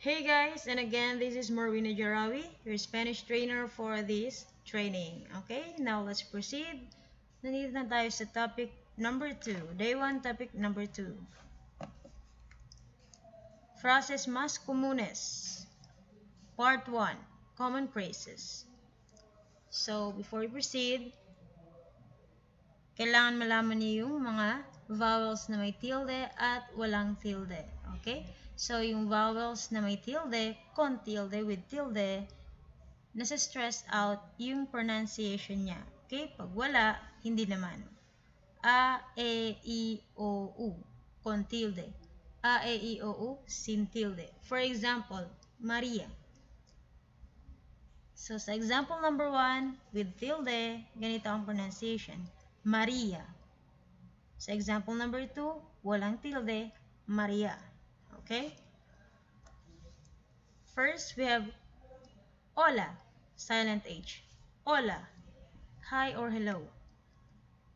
Hey guys, and again, this is Marwina Jarawi, your Spanish trainer for this training. Okay, now let's proceed. Nandito na tayo sa topic number 2. Day 1, topic number 2. Frases más comunes. Part 1, common phrases. So, before we proceed, kailangan malaman niyo yung mga vowels na may tilde at walang tilde. Okay? So, yung vowels na may tilde, con tilde, with tilde, nasa-stress out yung pronunciation niya. Okay? Pag wala, hindi naman. A, E, I, O, U, con tilde. A, E, I, O, U, sin tilde. For example, Maria. So, sa example number 1, with tilde, ganito ang pronunciation. Maria. Sa example number 2, walang tilde, Maria. Okay? First, we have hola, silent H. Hola, hi or hello.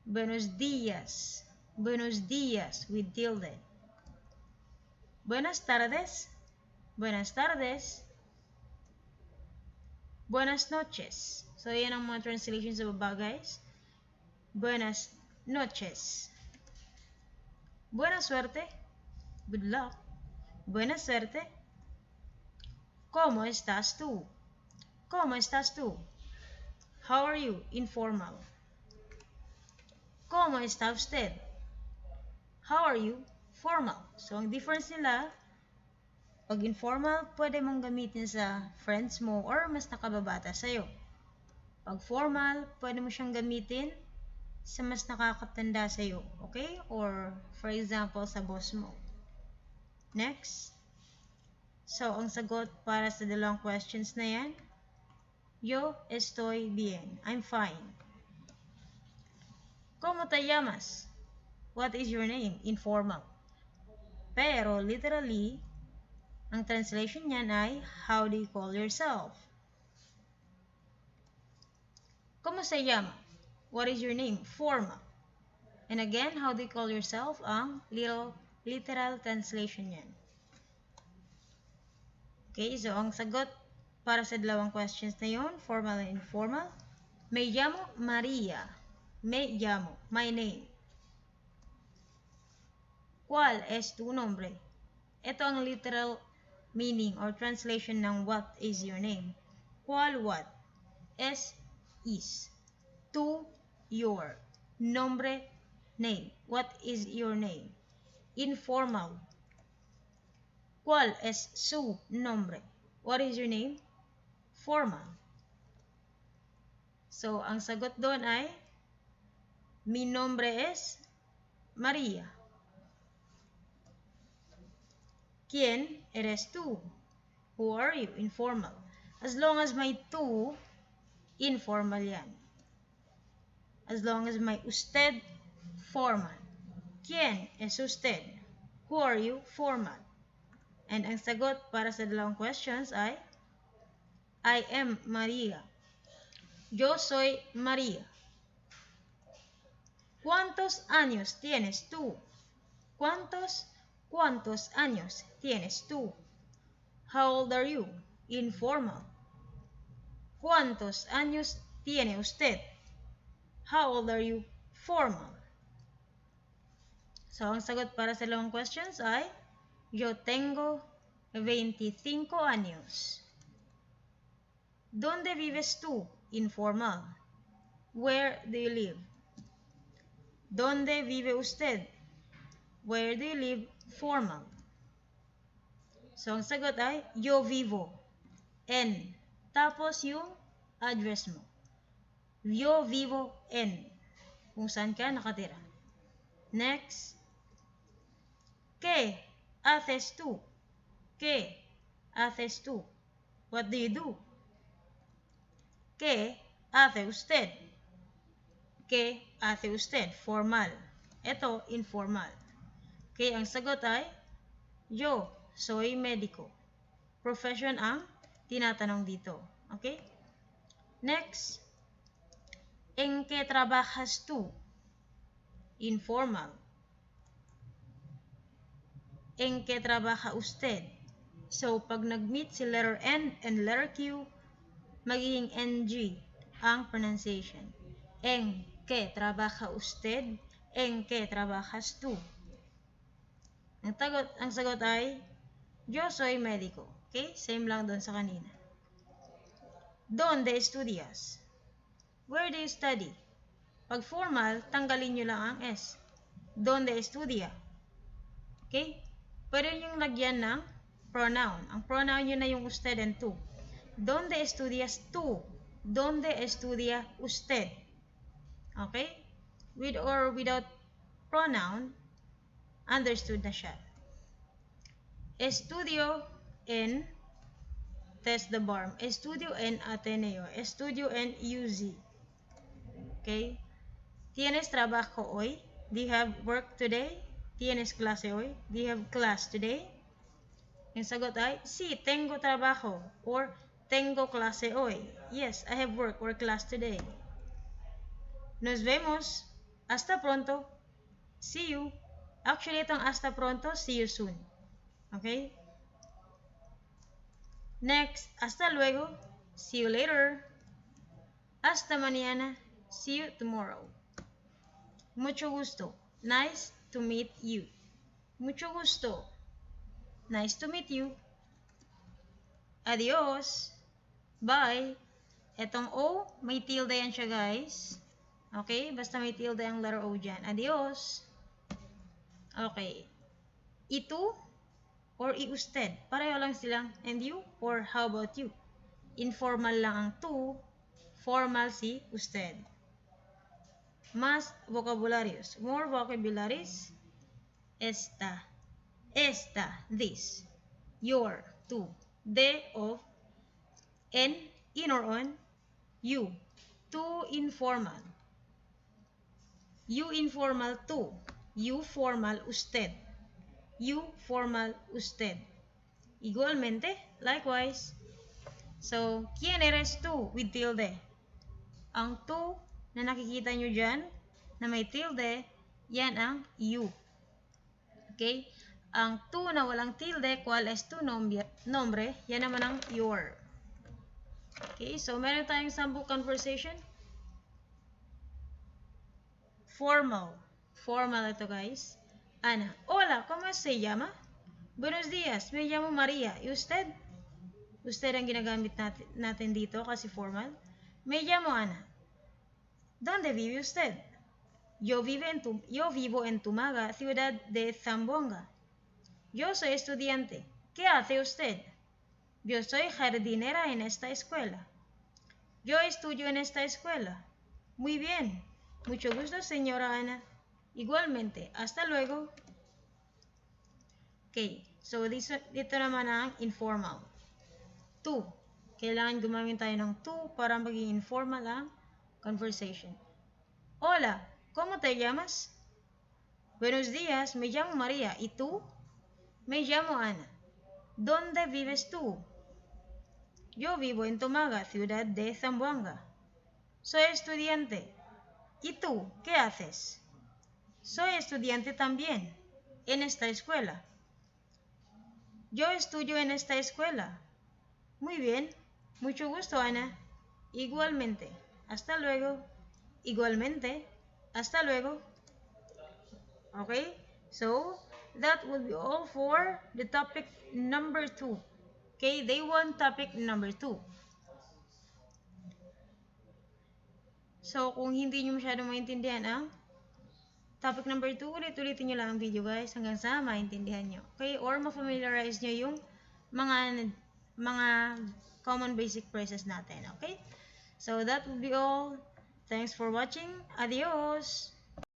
Buenos dias with tilde. Buenas tardes, buenas noches. So, yan ang mga translations sa baba, guys. Buenas noches. Buena suerte, good luck. Buena suerte. ¿Cómo estás tú? ¿Cómo estás tú? How are you? Informal. ¿Cómo está usted? How are you? Formal. So, ang difference nila, pag informal, pwede mong gamitin sa friends mo or mas nakababata sa'yo. Pag formal, pwede mo siyang gamitin sa mas nakakatanda sa'yo. Okay? Or, for example, sa boss mo. Next. So, ang sagot para sa dalawang questions na yan, yo estoy bien. I'm fine. ¿Cómo te llamas? What is your name? Informal. Pero, literally, ang translation niyan ay, how do you call yourself? ¿Cómo se llama? What is your name? Formal. And again, how do you call yourself? Ang literal translation niyan. Okay, so ang sagot para sa dalawang questions na yun, formal and informal, me llamo Maria. Me llamo, my name. ¿Cuál es tu nombre? Ito ang literal meaning or translation ng what is your name. ¿Cuál what? Es, is. Tu, your. Nombre, name. What is your name? Informal. ¿Cuál es su nombre? What is your name? Formal. So, ang sagot doon ay, mi nombre es Maria. ¿Quién eres tú? Who are you? Informal. As long as may tú, informal yan. As long as may usted, formal. ¿Quién es usted? Who are you? Formal. And ang sagot para sa dalawang questions ay, I am Maria. Yo soy Maria. ¿Cuántos años tienes tú? ¿Cuántos años tienes tú? How old are you? Informal. ¿Cuántos años tiene usted? How old are you? Formal. So, ang sagot para sa dalawang questions ay, yo tengo 25 años. ¿Dónde vives tú? Informal. Where do you live? ¿Dónde vive usted? Where do you live? Formal. So, ang sagot ay, yo vivo en. Tapos yung address mo. Yo vivo en. Kung saan ka nakatira. Next. ¿Qué haces tú? ¿Qué haces tú? What do you do? ¿Qué hace usted? ¿Qué hace usted? Formal. Ito, informal. Okay, ang sagot ay, yo soy médico. Profession ang tinatanong dito. Okay? Next. ¿En qué trabajas tú? Informal. ¿En qué trabaja usted? So, pag nag-meet si letter N and letter Q, magiging NG ang pronunciation. ¿En qué trabaja usted? ¿En qué trabajas tú? Ang sagot ay, yo soy médico. Okay? Same lang doon sa kanina. ¿Dónde estudias? Where do you study? Pag formal, tanggalin nyo lang ang S. ¿Dónde estudia? Okay? Pwede nyo lagyan ng pronoun. Ang pronoun nyo na yung usted and tú. ¿Dónde estudias tú? ¿Dónde estudia usted? Okay? With or without pronoun, understood na siya. Estudio en, test the bar. Estudio en Ateneo. Estudio en UZ. Okay? ¿Tienes trabajo hoy? Do you have work today? ¿Tienes clase hoy? Do you have class today? Yung sagot ay, sí, tengo trabajo or tengo clase hoy. Yes, I have work or class today. Nos vemos. Hasta pronto. See you. Actually, itong hasta pronto, see you soon. Okay? Next, hasta luego. See you later. Hasta mañana. See you tomorrow. Mucho gusto. Nice to meet you. Mucho gusto. Nice to meet you. Adios. Bye. Etong O, may tilde yan siya, guys. Okay? Basta may tilde ang letter O dyan. Adios. Okay. Itu or iusted. Pareho lang silang and you or how about you. Informal lang ang tu, formal si usted. Más vocabularios. More vocabularies. Esta. Esta. This. Your. Tu. De. Of. En. In or on. You. Tu informal. You informal tu. You formal usted. You formal usted. Igualmente, likewise. So, ¿quién eres tú? With tilde. Ang tú na nakikita nyo dyan, na may tilde, yan ang you. Okay? Ang tú na walang tilde, ¿cuál es tu nombre? Yan naman ang your. Okay? So, meron tayong sample conversation. Formal. Formal ito, guys. Ana, hola, ¿cómo se llama? Buenos días, me llamo María. ¿Y usted? Usted ang ginagamit natin dito kasi formal. Me llamo Ana. ¿Dónde vive usted? Yo vivo en Tumaga, ciudad de Zamboanga. Yo soy estudiante. ¿Qué hace usted? Yo soy jardinera en esta escuela. Yo estudio en esta escuela. Muy bien. Mucho gusto, señora Ana. Igualmente. Hasta luego. Okay. So, dito naman ang informal. Tu. Kailangan gumamit tayo ng tu para maging informal ang conversation. Hola, ¿cómo te llamas? Buenos días, me llamo María. ¿Y tú? Me llamo Ana. ¿Dónde vives tú? Yo vivo en Tomaga, ciudad de Zamboanga. Soy estudiante. ¿Y tú? ¿Qué haces? Soy estudiante también, en esta escuela. Yo estudio en esta escuela. Muy bien. Mucho gusto, Ana. Igualmente. Hasta luego. Igualmente. Hasta luego. Okay? So, that would be all for the topic number 2. Okay? Day 1, topic number 2. So, kung hindi nyo masyadong maintindihan ang topic number 2, ulit-ulitin nyo lang ang video, guys, hanggang sa maintindihan nyo. Okay? Or ma-familiarize nyo yung mga common basic phrases natin. Okay? So, that will be all. Thanks for watching. Adios!